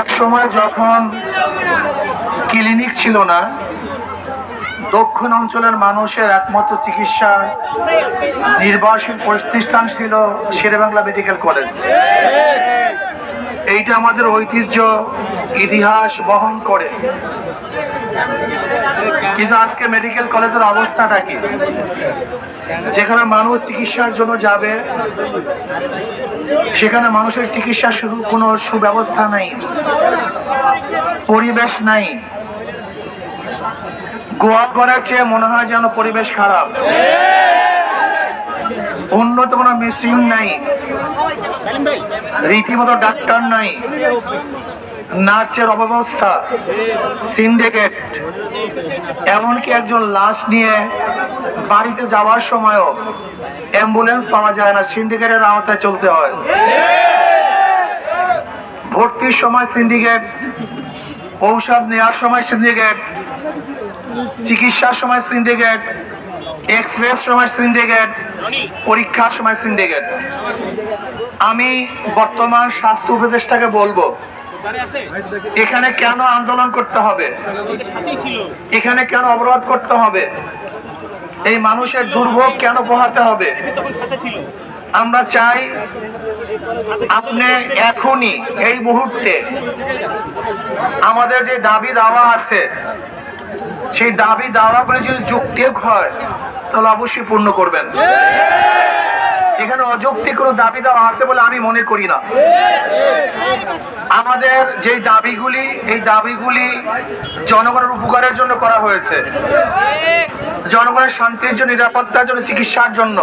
এক সময় যখন ক্লিনিক ছিল না, দক্ষিণ অঞ্চলের মানুষের একমাত্র চিকিৎসার নির্ভরশীল প্রতিষ্ঠান ছিল শেরেবাংলা মেডিকেল কলেজ। এইটা আমাদের ঐতিহ্য, ইতিহাস বহন করে। কিন্তু আজকে মেডিকেল কলেজের অবস্থাটা কি? যেখানে মানুষ চিকিৎসার জন্য যাবে সেখানে মানুষের চিকিৎসা কোনো সুব্যবস্থা নাই, পরিবেশ নাই। গোয়াল করার চেয়ে মনে হয় যেন পরিবেশ খারাপ। উন্নত কোনো মেশিন নাই, রীতিমতো ডাক্তার নাই, নার্সের অব্যবস্থা, সিন্ডিকেট, এমনকি একজন লাশ নিয়ে বাড়িতে যাওয়ার সময়ও অ্যাম্বুলেন্স পাওয়া যায় না, সিন্ডিকেটের আওতায় চলতে হয়। ভর্তির সময় সিন্ডিকেট, ঔষধ নেওয়ার সময় সিন্ডিকেট, চিকিৎসার সময় সিন্ডিকেট, এক্সরের সময় সিন্ডিকেট, পরীক্ষার সময় সিন্ডিকেট। আমি বর্তমান স্বাস্থ্য উপদেষ্টাকে বলবো, এখানে কেন আন্দোলন করতে হবে, এখানে কেন অবরোধ করতে হবে, এই মানুষের দুর্ভোগ কেন পোহাতে হবে? আমরা চাই আপনি এখনই এই মুহূর্তে আমাদের যে দাবি দাওয়া আছে সেই দাবি দাওয়াগুলো যদি যৌক্তিক হয় তাহলে অবশ্যই পূর্ণ করবেন। এখানে অযৌক্তিক কোনো দাবি দাওয়া আছে বলে আমি মনে করি না। আমাদের যে দাবিগুলি, এই দাবিগুলি জনগণের উপকারের জন্য করা হয়েছে, জনগণের শান্তির জন্য, নিরাপত্তার জন্য, চিকিৎসার জন্য।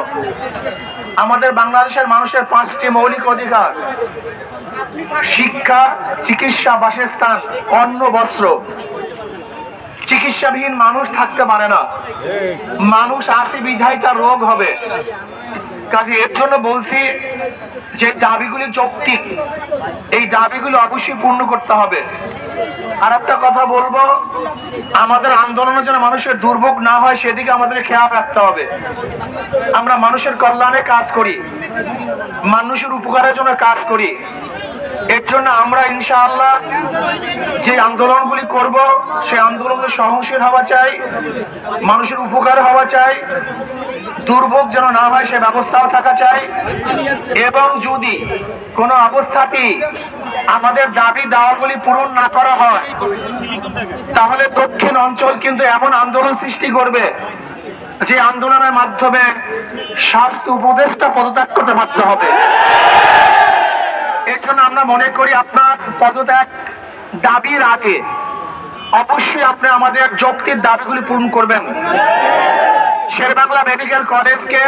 আমাদের বাংলাদেশের মানুষের 5টি মৌলিক অধিকার: শিক্ষা, চিকিৎসা, বাসস্থান, অন্ন, বস্ত্র। চিকিৎসাবিহীন মানুষ থাকতে পারে না। মানুষ আসি বিধায় তার রোগ হবে। কাজে এর জন্য বলছি যে দাবিগুলি যৌক্তিক, এই দাবিগুলো অবশ্যই পূর্ণ করতে হবে। আর একটা কথা বলবো, আমাদের আন্দোলনের জন্য মানুষের দুর্ভোগ না হয় সেদিকে আমাদের খেয়াল রাখতে হবে। আমরা মানুষের কল্যাণে কাজ করি, মানুষের উপকারের জন্য কাজ করি। এর জন্য আমরা ইনশাআল্লাহ যে আন্দোলনগুলি করব সেই আন্দোলনে সহনশীল হওয়া চাই, মানুষের উপকার হওয়া চাই, দুর্ভোগ যেন না হয় সে ব্যবস্থাও থাকা চাই। এবং যদি কোনো অবস্থাতেই আমাদের দাবি দাওয়াগুলি পূরণ না করা হয় তাহলে দক্ষিণ অঞ্চল কিন্তু এমন আন্দোলন সৃষ্টি করবে যে আন্দোলনের মাধ্যমে স্বাস্থ্য উপদেষ্টা পদত্যাগ করতে বাধ্য হবে। এর জন্য আমরা মনে করি আপনার পদত্যাগ দাবির আগে অবশ্যই আপনি আমাদের যৌক্তিক দাবিগুলি পূরণ করবেন। শেরেবাংলা মেডিকেল কলেজকে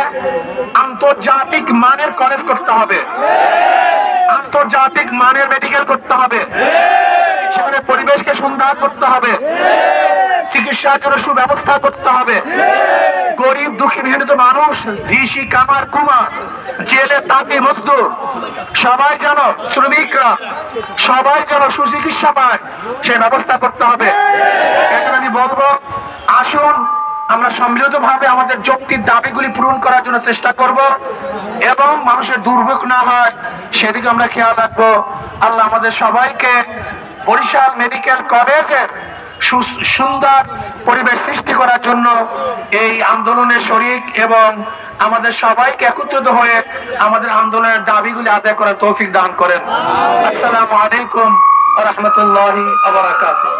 আন্তর্জাতিক মানের কলেজ করতে হবে, আন্তর্জাতিক মানের মেডিকেল করতে হবে। সেখানে পরিবেশকে সুন্দর করতে হবে, চিকিৎসার জন্য সুব্যবস্থা করতে হবে। গরিব দুঃখী মেহনত মানুষ, ঋষি, কামার, কুমার, জেলে তাঁতি, মজদুর, সবাই যেন, শ্রমিকরা সবাই যেন সুচিকিৎসা পায় সে ব্যবস্থা করতে হবে। এখন আমি বলবো, আসুন আমরা সম্মিলিতভাবে আমাদের যৌক্তিক দাবিগুলি পূরণ করার জন্য চেষ্টা করব এবং মানুষের দুর্ভোগ না হয় সেদিকে আমরা খেয়াল রাখবো। আল্লাহ আমাদের সবাইকে বরিশাল মেডিকেল কলেজের সুন্দর পরিবেশ সৃষ্টি করার জন্য এই আন্দোলনের শরিক এবং আমাদের সবাইকে একত্রিত হয়ে আমাদের আন্দোলনের দাবিগুলি আদায় করার তৌফিক দান করেন। আসসালামু আলাইকুম ওয়া রাহমাতুল্লাহি ওয়া বারাকাতুহু।